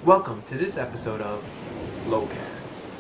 Welcome to this episode of Flowcasts.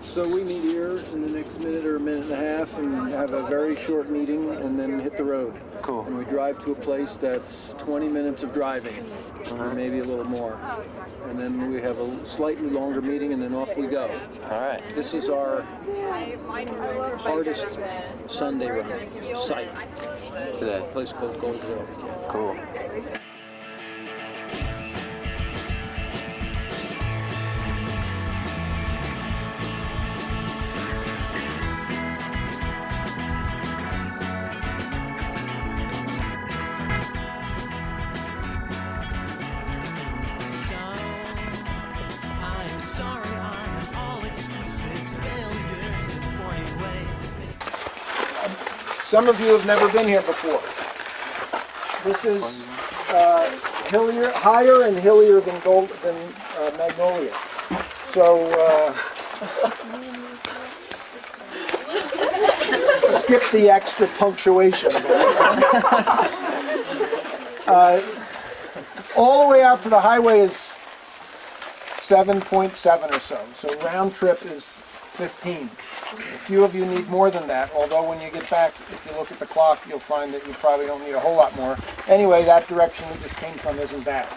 So we meet here in the next minute or a minute and a half and have a very short meeting and then hit the road. Cool. And we drive to a place that's 20 minutes of driving, or maybe a little more. And then we have a slightly longer meeting and then off we go. All right. This is our hardest Sunday run site. Today. A place called Gold Hill. Cool. Some of you have never been here before. This is hillier, higher and hillier than Magnolia. So skip the extra punctuation. All the way out to the highway is 7.7 or so. So round trip is 15. A few of you need more than that, although when you get back, if you look at the clock, you'll find that you probably don't need a whole lot more. Anyway, that direction we just came from isn't bad.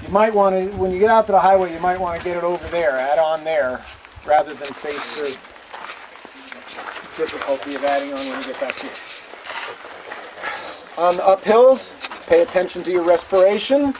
You might want to, when you get out to the highway, you might want to get it over there, add on there, rather than face the difficulty of adding on when you get back here. On the uphills, pay attention to your respiration.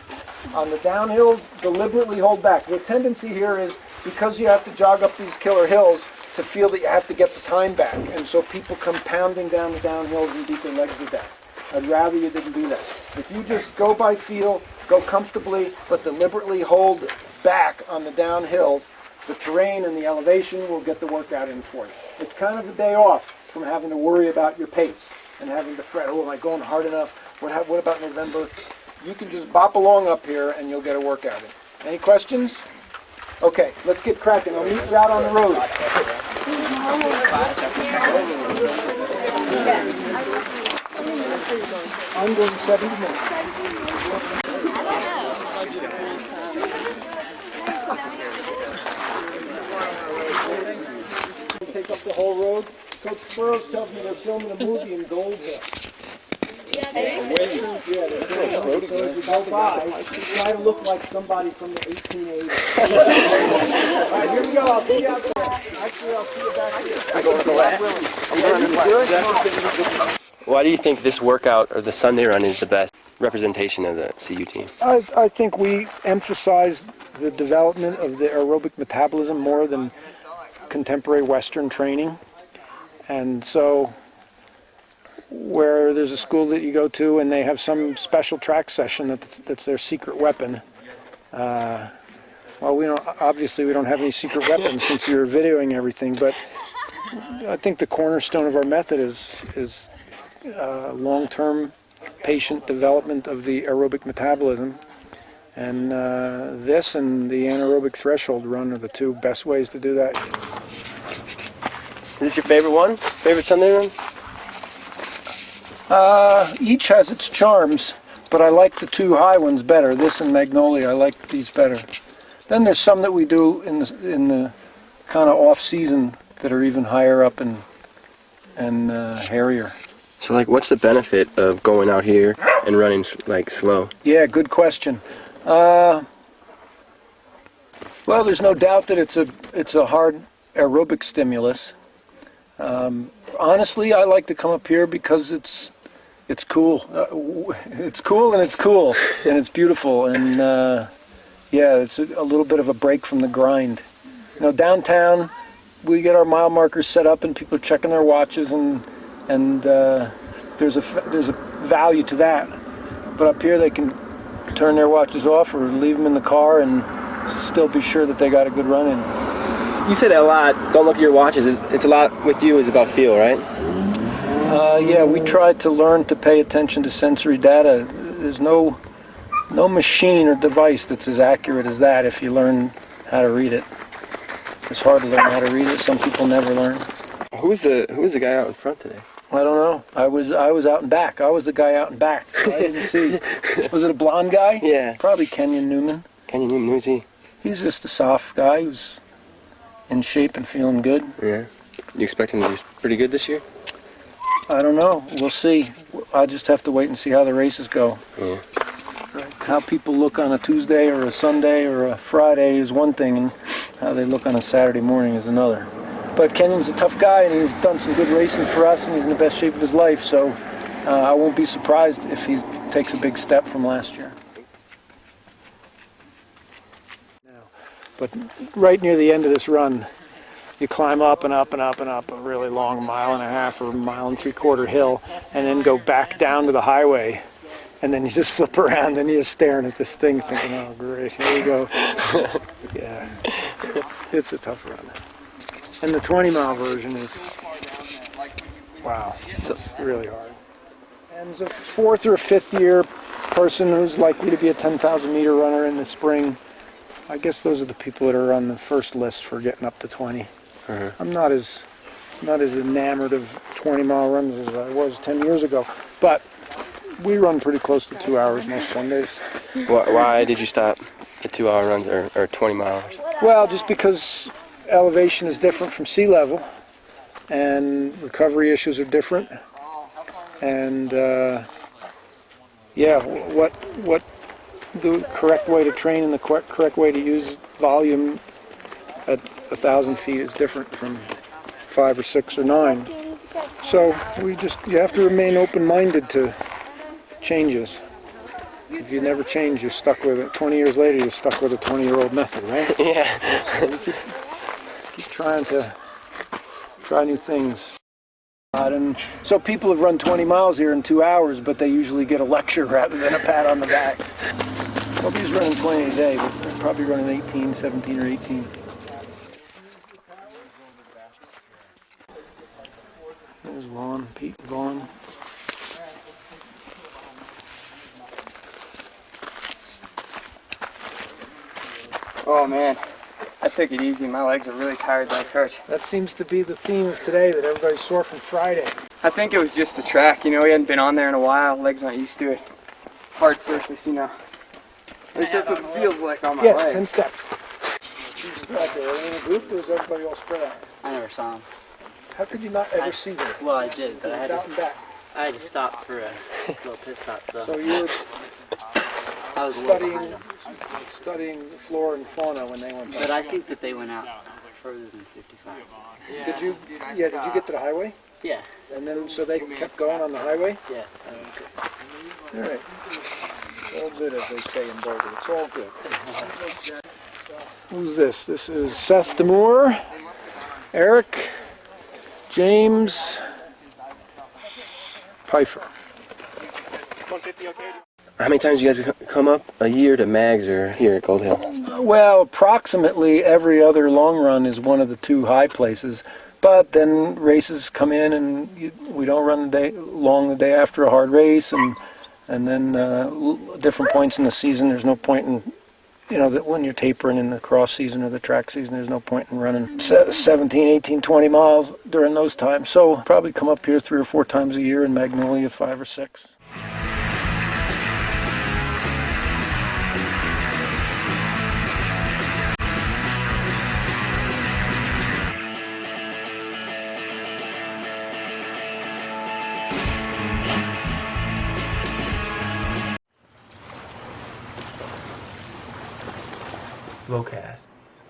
On the downhills, deliberately hold back. The tendency here is, because you have to jog up these killer hills, to feel that you have to get the time back, and so people come pounding down the downhills and beat their legs to death. I'd rather you didn't do that. If you just go by feel, go comfortably, but deliberately hold back on the downhills, the terrain and the elevation will get the workout in for you. It's kind of a day off from having to worry about your pace and having to fret, oh, am I going hard enough? What about November? You can just bop along up here and you'll get a workout in. Any questions? Okay, let's get cracking. I'll meet you out on the road. I'm going 70 minutes. Take up the whole road. Coach Burroughs tells me they're filming a movie in Gold Hill. They're filming so as you go by, try to look like somebody from the 1880s. All right, here we go. I'll see you out there. Actually, I'll see you back here. I'm going to the Why do you think this workout or the Sunday run is the best representation of the CU team? I think we emphasize the development of the aerobic metabolism more than contemporary Western training. And so, where there's a school that you go to and they have some special track session that's their secret weapon. Well, we don't have any secret weapons since you're videoing everything, but I think the cornerstone of our method is long-term patient development of the aerobic metabolism. And this and the anaerobic threshold run are the two best ways to do that. Is this your favorite one? Favorite Sunday run? Each has its charms, but I like the two high ones better. This and Magnolia, I like these better. Then there's some that we do in the kind of off season that are even higher up and hairier. So, like, what's the benefit of going out here and running like slow? Yeah, good question. Well, there's no doubt that it's a hard aerobic stimulus. Honestly, I like to come up here because it's cool. It's cool and it's cool and it's beautiful, and yeah, it's a little bit of a break from the grind. You know, downtown we get our mile markers set up and people are checking their watches, and there's a value to that. But up here they can turn their watches off or leave them in the car and still be sure that they got a good run in. You said a lot. Don't look at your watches. It's a lot with you. Is about feel, right? Yeah, we try to learn to pay attention to sensory data. There's no machine or device that's as accurate as that if you learn how to read it. It's hard to learn how to read it. Some people never learn. Who was the guy out in front today? I don't know. I was out and back. I was the guy out and back. So I didn't see. Was it a blonde guy? Yeah. Probably Kenyon Newman. Kenyon Newman, who's he? He's just a soft guy who's in shape and feeling good. Yeah. You expect him to do pretty good this year? I don't know. We'll see. I just have to wait and see how the races go. Yeah. How people look on a Tuesday or a Sunday or a Friday is one thing, and how they look on a Saturday morning is another. But Kenyon's a tough guy, and he's done some good racing for us, and he's in the best shape of his life, so I won't be surprised if he takes a big step from last year. But right near the end of this run, you climb up and up and up and up a really long 1.5 or 1.75 mile hill, and then go back down to the highway. And then you just flip around and you're staring at this thing thinking, oh great, here we go. Yeah, it's a tough run. And the 20-mile version is, wow, it's really hard. And as a 4th or 5th year person who's likely to be a 10,000 meter runner in the spring, I guess those are the people that are on the first list for getting up to 20. I'm not as enamored of 20-mile runs as I was 10 years ago, but we run pretty close to 2 hours most Sundays. Why did you stop the 2-hour runs or 20 miles? Well, just because elevation is different from sea level, and recovery issues are different, and yeah, what the correct way to train and the correct way to use volume at 1,000 feet is different from 5 or 6 or 9. So you have to remain open-minded to changes. If you never change, you're stuck with it. 20 years later, you're stuck with a 20-year-old method, right? Yeah. So you keep trying to try new things. And so people have run 20 miles here in 2 hours, but they usually get a lecture rather than a pat on the back. Nobody's running 20 a day, but they're probably running 18, 17, or 18. There's Vaughn, Pete Vaughn. Oh man, I took it easy. My legs are really tired like hurt. That seems to be the theme of today, that everybody's sore from Friday. I think it was just the track, you know, we hadn't been on there in a while, legs aren't used to it. Hard surface, you know. At least that's what it feels like on my yes, legs. 10 steps. You still out there, are they in a group, or is everybody all spread out? I never saw him. How could you not ever see them? Well, I did, but It's out and back. I had to stop for a little pit stop. So you were I was a little behind them. studying the flora and fauna when they went by. But I think that they went out further than 55. Did you get to the highway? Yeah. And then, so they kept going on the highway? Yeah. Okay. All right. All good, as they say in Boulder. It's all good. Who's this? This is Seth DeMoore, Eric, James, Pfeiffer. How many times do you guys come up a year to Mags or here at Gold Hill? Well, approximately every other long run is one of the 2 high places, but then races come in and we don't run the day after a hard race, and then different points in the season there's no point in, you know, that when you're tapering in the cross season or the track season, there's no point in running 17, 18, 20 miles during those times. So probably come up here 3 or 4 times a year, in Magnolia 5 or 6. Flowcasts.